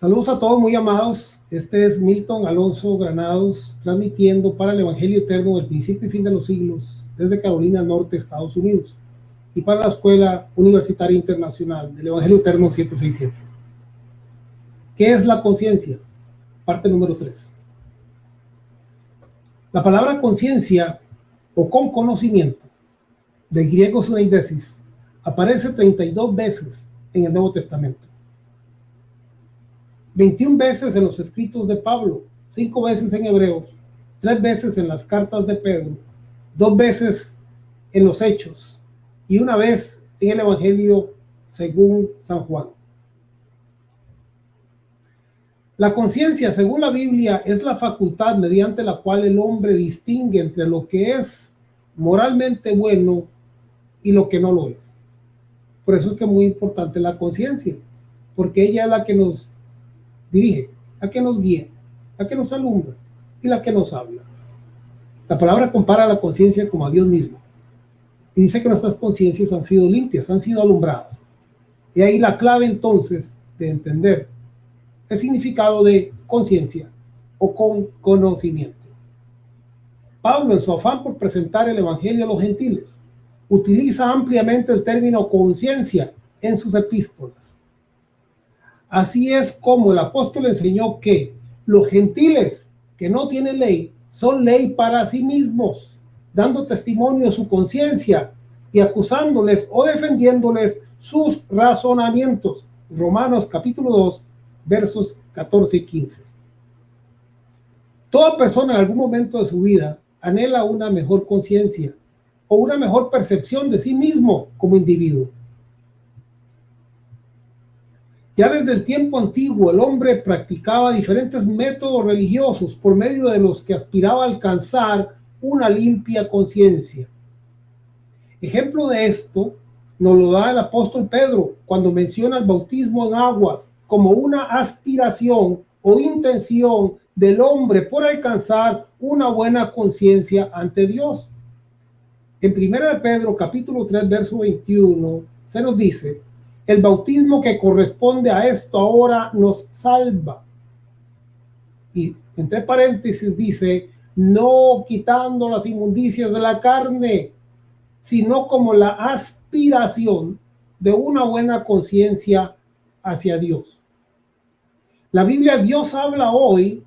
Saludos a todos muy amados. Este es Milton Alonso Granados transmitiendo para el Evangelio Eterno del Principio y Fin de los Siglos desde Carolina Norte, Estados Unidos, y para la Escuela Universitaria Internacional del Evangelio Eterno 767. ¿Qué es la conciencia? Parte número 3. La palabra conciencia o con conocimiento, del griego suneidesis, aparece 32 veces en el Nuevo Testamento. 21 veces en los escritos de Pablo, 5 veces en Hebreos, 3 veces en las cartas de Pedro, 2 veces en los Hechos y 1 vez en el Evangelio según San Juan. La conciencia, según la Biblia, es la facultad mediante la cual el hombre distingue entre lo que es moralmente bueno y lo que no lo es. Por eso es que es muy importante la conciencia, porque ella es la que nos dirige, la que nos guía, la que nos alumbra y la que nos habla. La palabra compara a la conciencia como a Dios mismo y dice que nuestras conciencias han sido limpias, han sido alumbradas. Y ahí la clave entonces de entender el significado de conciencia o con conocimiento. Pablo, en su afán por presentar el evangelio a los gentiles, utiliza ampliamente el término conciencia en sus epístolas. Así es como el apóstol enseñó que los gentiles que no tienen ley son ley para sí mismos, dando testimonio de su conciencia y acusándoles o defendiéndoles sus razonamientos. Romanos capítulo 2, versos 14 y 15. Toda persona en algún momento de su vida anhela una mejor conciencia o una mejor percepción de sí mismo como individuo. Ya desde el tiempo antiguo el hombre practicaba diferentes métodos religiosos por medio de los que aspiraba a alcanzar una limpia conciencia. Ejemplo de esto nos lo da el apóstol Pedro cuando menciona el bautismo en aguas como una aspiración o intención del hombre por alcanzar una buena conciencia ante Dios. En 1 Pedro capítulo 3 verso 21 se nos dice: el bautismo que corresponde a esto ahora nos salva. Y entre paréntesis dice: no quitando las inmundicias de la carne, sino como la aspiración de una buena conciencia hacia Dios. La Biblia Dios habla hoy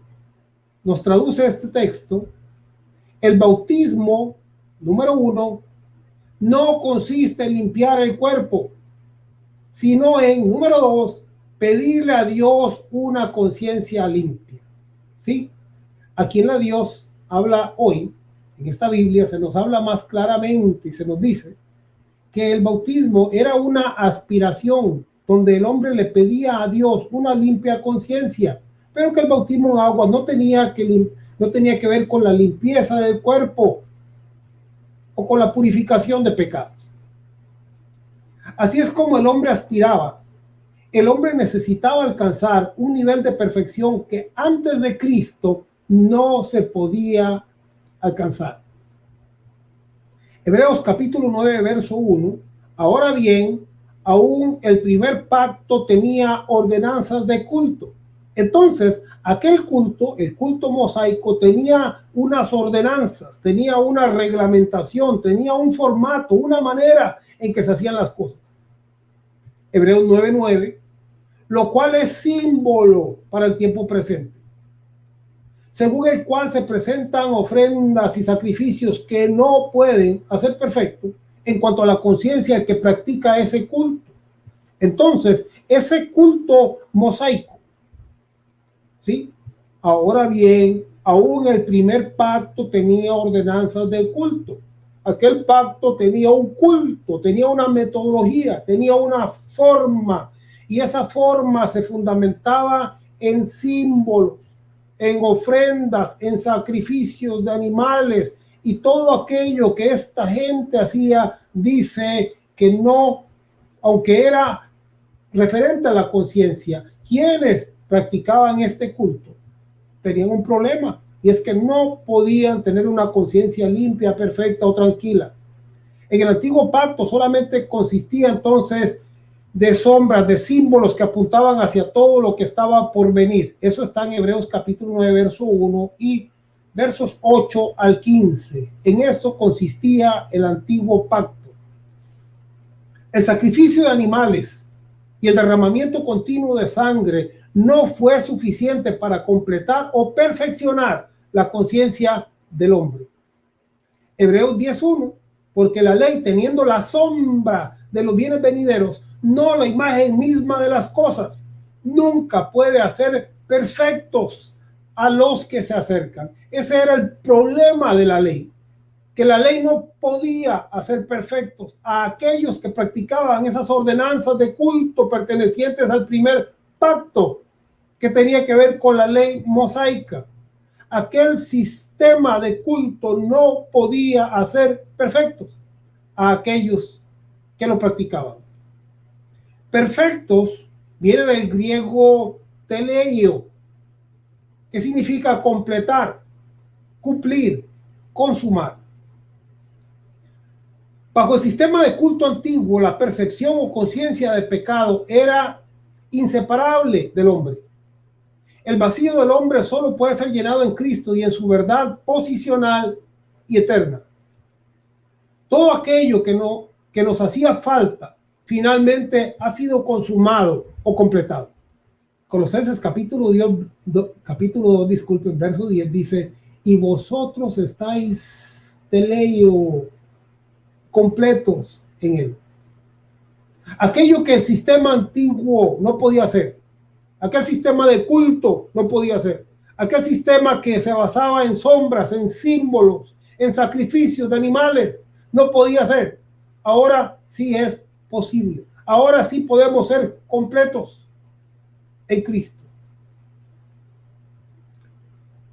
nos traduce este texto: el bautismo, número 1, no consiste en limpiar el cuerpo, sino en, número 2, pedirle a Dios una conciencia limpia. ¿Sí? Aquí en la Dios habla hoy, en esta Biblia se nos habla más claramente y se nos dice que el bautismo era una aspiración donde el hombre le pedía a Dios una limpia conciencia, pero que el bautismo en agua no tenía que ver con la limpieza del cuerpo o con la purificación de pecados. Así es como el hombre aspiraba. El hombre necesitaba alcanzar un nivel de perfección que antes de Cristo no se podía alcanzar. Hebreos capítulo 9, verso 1. Ahora bien, aún el primer pacto tenía ordenanzas de culto. Entonces, aquel culto, el culto mosaico, tenía unas ordenanzas, tenía una reglamentación, tenía un formato, una manera en que se hacían las cosas. Hebreos 9:9, lo cual es símbolo para el tiempo presente, según el cual se presentan ofrendas y sacrificios que no pueden hacer perfecto en cuanto a la conciencia del que practica ese culto. Entonces, ese culto mosaico, ¿sí? Ahora bien, aún el primer pacto tenía ordenanzas de culto. Aquel pacto tenía un culto, tenía una metodología, tenía una forma, y esa forma se fundamentaba en símbolos, en ofrendas, en sacrificios de animales, y todo aquello que esta gente hacía, dice que no, aunque era referente a la conciencia, quienes practicaban este culto tenían un problema, y es que no podían tener una conciencia limpia, perfecta o tranquila. En el antiguo pacto solamente consistía entonces de sombras, de símbolos que apuntaban hacia todo lo que estaba por venir. Eso está en Hebreos capítulo 9, verso 1 y versos 8 al 15. En esto consistía el antiguo pacto. El sacrificio de animales y el derramamiento continuo de sangre no fue suficiente para completar o perfeccionar la conciencia del hombre. Hebreos 10:1, porque la ley, teniendo la sombra de los bienes venideros, no la imagen misma de las cosas, nunca puede hacer perfectos a los que se acercan. Ese era el problema de la ley, que la ley no podía hacer perfectos a aquellos que practicaban esas ordenanzas de culto pertenecientes al primer pacto, que tenía que ver con la ley mosaica. Aquel sistema de culto no podía hacer perfectos a aquellos que lo practicaban. Perfectos viene del griego teleio, que significa completar, cumplir, consumar. Bajo el sistema de culto antiguo, la percepción o conciencia de pecado era inseparable del hombre. El vacío del hombre solo puede ser llenado en Cristo y en su verdad posicional y eterna. Todo aquello que nos hacía falta finalmente ha sido consumado o completado. Colosenses capítulo 2, disculpen, verso 10 dice: y vosotros estáis teleio, completos en él. Aquello que el sistema antiguo no podía hacer, aquel sistema de culto no podía hacer, aquel sistema que se basaba en sombras, en símbolos, en sacrificios de animales, no podía hacer. Ahora sí es posible. Ahora sí podemos ser completos en Cristo.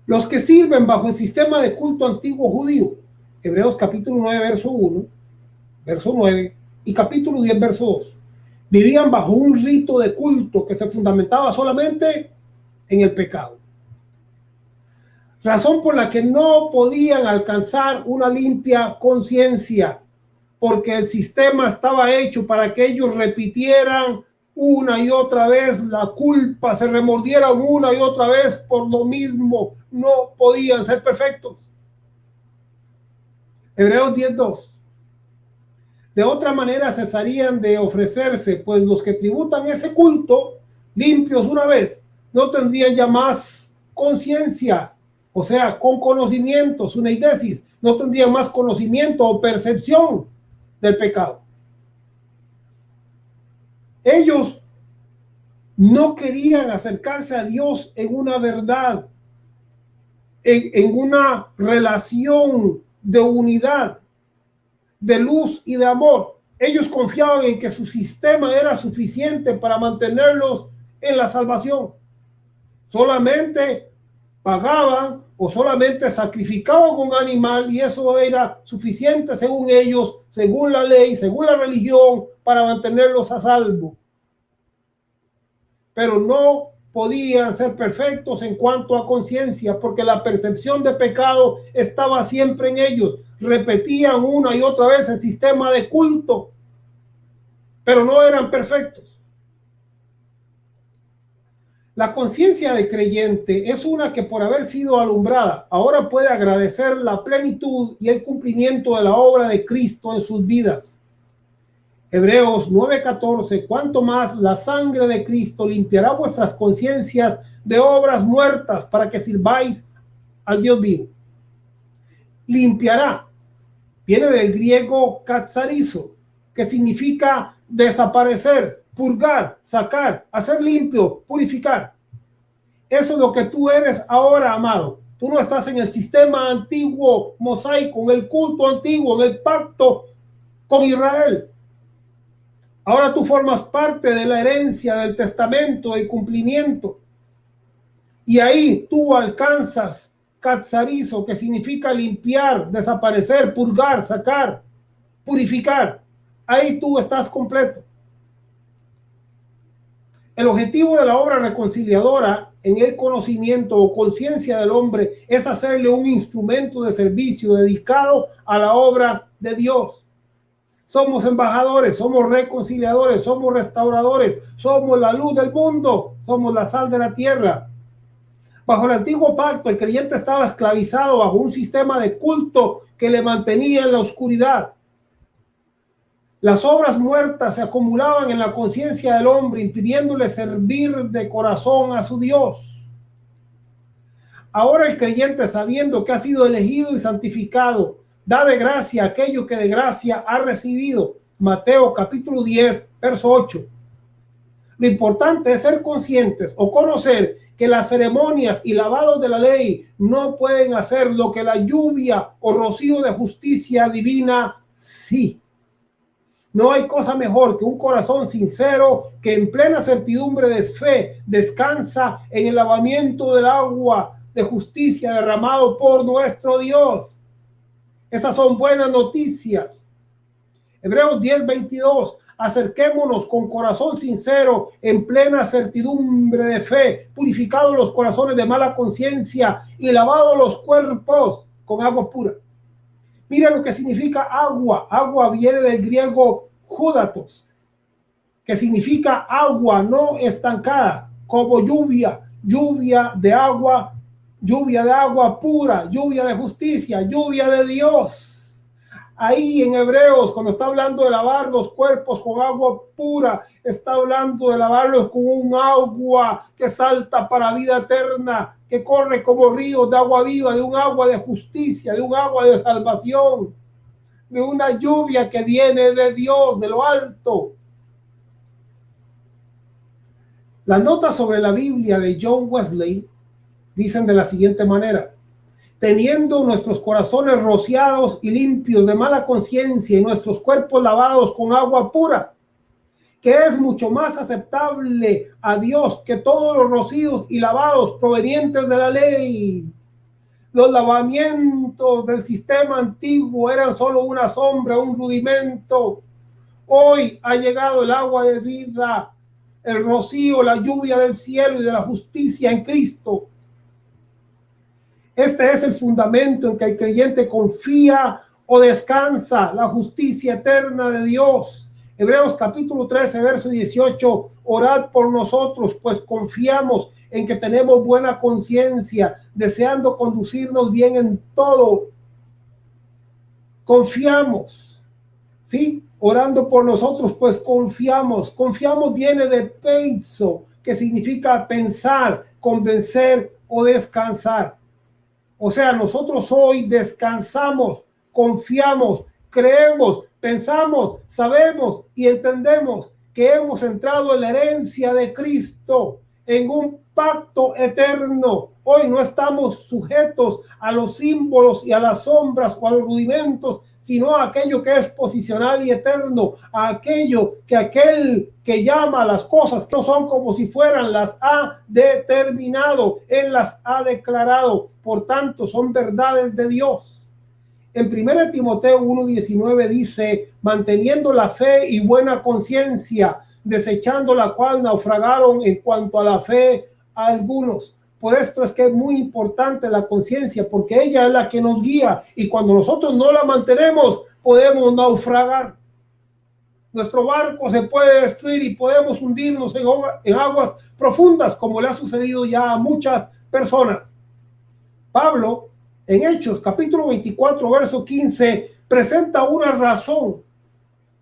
Los que sirven bajo el sistema de culto antiguo judío, Hebreos capítulo 9, verso 1, verso 9 y capítulo 10, verso 2, vivían bajo un rito de culto que se fundamentaba solamente en el pecado. Razón por la que no podían alcanzar una limpia conciencia, porque el sistema estaba hecho para que ellos repitieran una y otra vez la culpa, se remordieran una y otra vez por lo mismo, no podían ser perfectos. Hebreos 10:2. De otra manera cesarían de ofrecerse, pues los que tributan ese culto, limpios una vez, no tendrían ya más conciencia, o sea, con conocimiento, su neidesis, no tendrían más conocimiento o percepción del pecado. Ellos no querían acercarse a Dios en una verdad, en una relación de unidad, de luz y de amor. Ellos confiaban en que su sistema era suficiente para mantenerlos en la salvación. Solamente pagaban o solamente sacrificaban un animal y eso era suficiente según ellos, según la ley, según la religión, para mantenerlos a salvo. Pero no podían ser perfectos en cuanto a conciencia, porque la percepción de pecado estaba siempre en ellos. Repetían una y otra vez el sistema de culto, pero no eran perfectos. La conciencia de creyente es una que, por haber sido alumbrada, ahora puede agradecer la plenitud y el cumplimiento de la obra de Cristo en sus vidas. Hebreos 9:14, cuanto más la sangre de Cristo limpiará vuestras conciencias de obras muertas para que sirváis al Dios vivo. Limpiará viene del griego katsarizo, que significa desaparecer, purgar, sacar, hacer limpio, purificar. Eso es lo que tú eres ahora, amado. Tú no estás en el sistema antiguo mosaico, en el culto antiguo, en el pacto con Israel. Ahora tú formas parte de la herencia del testamento, del cumplimiento. Y ahí tú alcanzas katsarizo, que significa limpiar, desaparecer, purgar, sacar, purificar. Ahí tú estás completo. El objetivo de la obra reconciliadora en el conocimiento o conciencia del hombre es hacerle un instrumento de servicio dedicado a la obra de Dios. Somos embajadores, somos reconciliadores, somos restauradores, somos la luz del mundo, somos la sal de la tierra. Bajo el antiguo pacto, el creyente estaba esclavizado bajo un sistema de culto que le mantenía en la oscuridad. Las obras muertas se acumulaban en la conciencia del hombre, impidiéndole servir de corazón a su Dios. Ahora el creyente, sabiendo que ha sido elegido y santificado, da de gracia aquello que de gracia ha recibido. Mateo capítulo 10, verso 8. Lo importante es ser conscientes o conocer que las ceremonias y lavados de la ley no pueden hacer lo que la lluvia o rocío de justicia divina sí. No hay cosa mejor que un corazón sincero que en plena certidumbre de fe descansa en el lavamiento del agua de justicia derramado por nuestro Dios. Esas son buenas noticias. Hebreos 10:22. Acerquémonos con corazón sincero, en plena certidumbre de fe, purificados los corazones de mala conciencia y lavados los cuerpos con agua pura. Mira lo que significa agua. Agua viene del griego judatos, que significa agua no estancada, como lluvia, lluvia de agua pura, lluvia de justicia, lluvia de Dios. Ahí en Hebreos, cuando está hablando de lavar los cuerpos con agua pura, está hablando de lavarlos con un agua que salta para vida eterna, que corre como ríos de agua viva, de un agua de justicia, de un agua de salvación, de una lluvia que viene de Dios, de lo alto. Las notas sobre la Biblia de John Wesley dicen de la siguiente manera: teniendo nuestros corazones rociados y limpios de mala conciencia y nuestros cuerpos lavados con agua pura, que es mucho más aceptable a Dios que todos los rocíos y lavados provenientes de la ley. Los lavamientos del sistema antiguo eran solo una sombra, un rudimento. Hoy ha llegado el agua de vida, el rocío, la lluvia del cielo y de la justicia en Cristo. Este es el fundamento en que el creyente confía o descansa, la justicia eterna de Dios. Hebreos capítulo 13, verso 18. Orad por nosotros, pues confiamos en que tenemos buena conciencia, deseando conducirnos bien en todo. Confiamos, ¿sí? Orando por nosotros, pues confiamos. Confiamos viene de peizo, que significa pensar, convencer o descansar. O sea, nosotros hoy descansamos, confiamos, creemos, pensamos, sabemos y entendemos que hemos entrado en la herencia de Cristo, en un pacto eterno. Hoy no estamos sujetos a los símbolos y a las sombras o a los rudimentos, sino a aquello que es posicional y eterno, a aquello que aquel que llama a las cosas que no son como si fueran, las ha determinado, él las ha declarado, por tanto son verdades de Dios. En 1 Timoteo 1:19 dice: manteniendo la fe y buena conciencia, desechando la cual naufragaron en cuanto a la fe a algunos. Por esto es que es muy importante la conciencia, porque ella es la que nos guía, y cuando nosotros no la mantenemos, podemos naufragar. Nuestro barco se puede destruir y podemos hundirnos en aguas profundas, como le ha sucedido ya a muchas personas. Pablo, en Hechos capítulo 24, verso 15, presenta una razón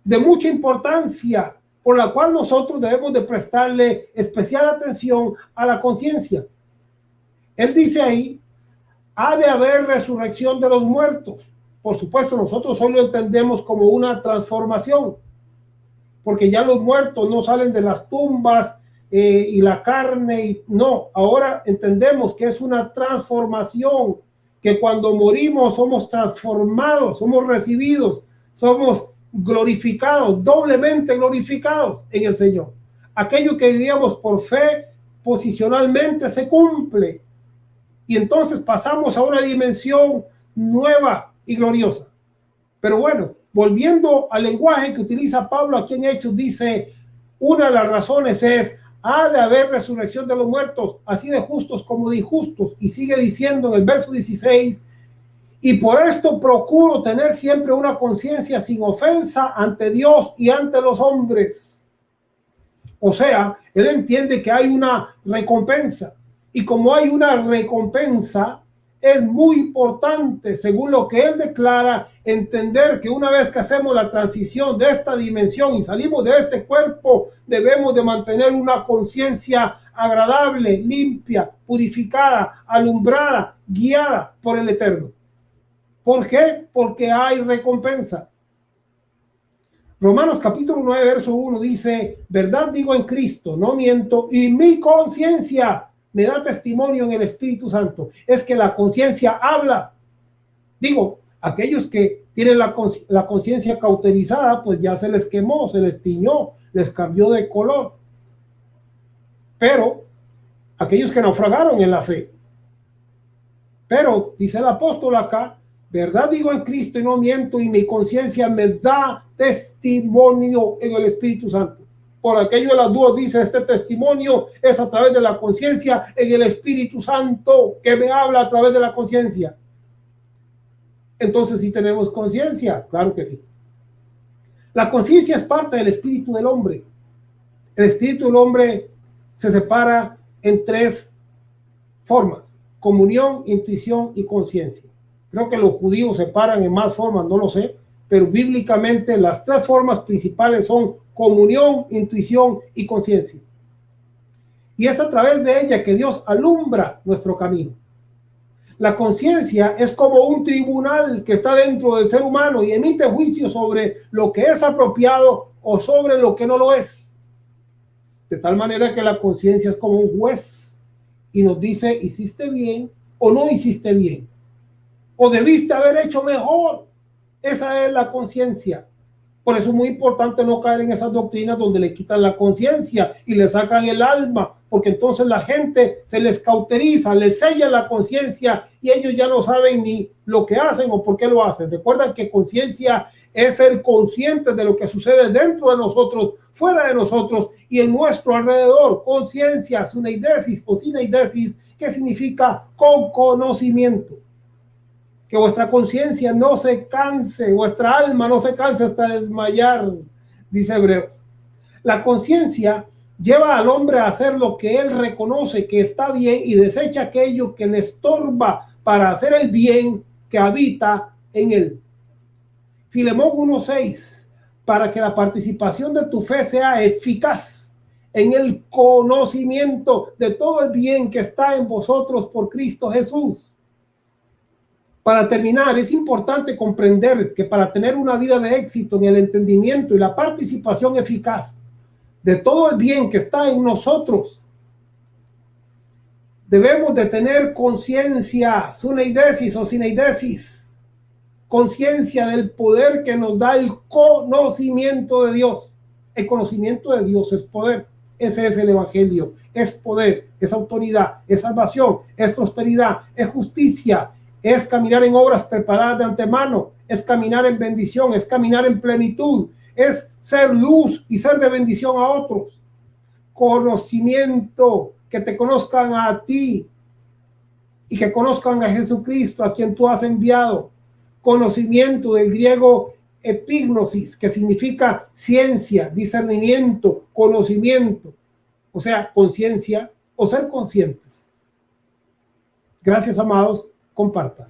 de mucha importancia por la cual nosotros debemos de prestarle especial atención a la conciencia. Él dice ahí: ha de haber resurrección de los muertos. Por supuesto, nosotros hoy lo entendemos como una transformación, porque ya los muertos no salen de las tumbas y la carne, y no, ahora entendemos que es una transformación, que cuando morimos somos transformados, somos recibidos, somos glorificados, doblemente glorificados en el Señor. Aquello que vivíamos por fe, posicionalmente se cumple, y entonces pasamos a una dimensión nueva y gloriosa. Pero bueno, volviendo al lenguaje que utiliza Pablo aquí en Hechos, dice: una de las razones es: ha de haber resurrección de los muertos, así de justos como de injustos. Y sigue diciendo en el verso 16: Y por esto procuro tener siempre una conciencia sin ofensa ante Dios y ante los hombres. O sea, él entiende que hay una recompensa. Y como hay una recompensa, es muy importante, según lo que él declara, entender que una vez que hacemos la transición de esta dimensión y salimos de este cuerpo, debemos de mantener una conciencia agradable, limpia, purificada, alumbrada, guiada por el Eterno. ¿Por qué? Porque hay recompensa. Romanos capítulo 9, verso 1 dice, verdad digo en Cristo, no miento, y mi conciencia me da testimonio en el Espíritu Santo. Es que la conciencia habla. Digo, aquellos que tienen la conciencia cauterizada, pues ya se les quemó, se les tiñó, les cambió de color. Pero aquellos que naufragaron en la fe. Pero, dice el apóstol acá, verdad digo en Cristo y no miento, y mi conciencia me da testimonio en el Espíritu Santo. Por aquello de las dudas dice, este testimonio es a través de la conciencia en el Espíritu Santo, que me habla a través de la conciencia. Entonces, ¿sí tenemos conciencia? Claro que sí. La conciencia es parte del espíritu del hombre. El espíritu del hombre se separa en tres formas: comunión, intuición y conciencia. Creo que los judíos separan en más formas, no lo sé, pero bíblicamente las tres formas principales son comunión, intuición y conciencia. Y es a través de ella que Dios alumbra nuestro camino. La conciencia es como un tribunal que está dentro del ser humano y emite juicio sobre lo que es apropiado o sobre lo que no lo es. De tal manera que la conciencia es como un juez y nos dice, hiciste bien o no hiciste bien, o debiste haber hecho mejor. Esa es la conciencia. Por eso es muy importante no caer en esas doctrinas donde le quitan la conciencia y le sacan el alma, porque entonces la gente se les cauteriza, les sella la conciencia y ellos ya no saben ni lo que hacen o por qué lo hacen. Recuerdan que conciencia es ser conscientes de lo que sucede dentro de nosotros, fuera de nosotros y en nuestro alrededor. Conciencia, suneidesis o sineidesis, que significa con conocimiento. Que vuestra conciencia no se canse, vuestra alma no se canse hasta desmayar, dice Hebreos. La conciencia lleva al hombre a hacer lo que él reconoce que está bien y desecha aquello que le estorba para hacer el bien que habita en él. Filemón 1:6, para que la participación de tu fe sea eficaz en el conocimiento de todo el bien que está en vosotros por Cristo Jesús. Para terminar, es importante comprender que para tener una vida de éxito en el entendimiento y la participación eficaz de todo el bien que está en nosotros, debemos de tener conciencia, suneidesis o sineidesis, conciencia del poder que nos da el conocimiento de Dios. El conocimiento de Dios es poder. Ese es el evangelio. Es poder, es autoridad, es salvación, es prosperidad, es justicia, es caminar en obras preparadas de antemano, es caminar en bendición, es caminar en plenitud, es ser luz y ser de bendición a otros. Conocimiento, que te conozcan a ti y que conozcan a Jesucristo, a quien tú has enviado. Conocimiento, del griego epignosis, que significa ciencia, discernimiento, conocimiento, o sea, conciencia o ser conscientes. Gracias, amados. Compartan.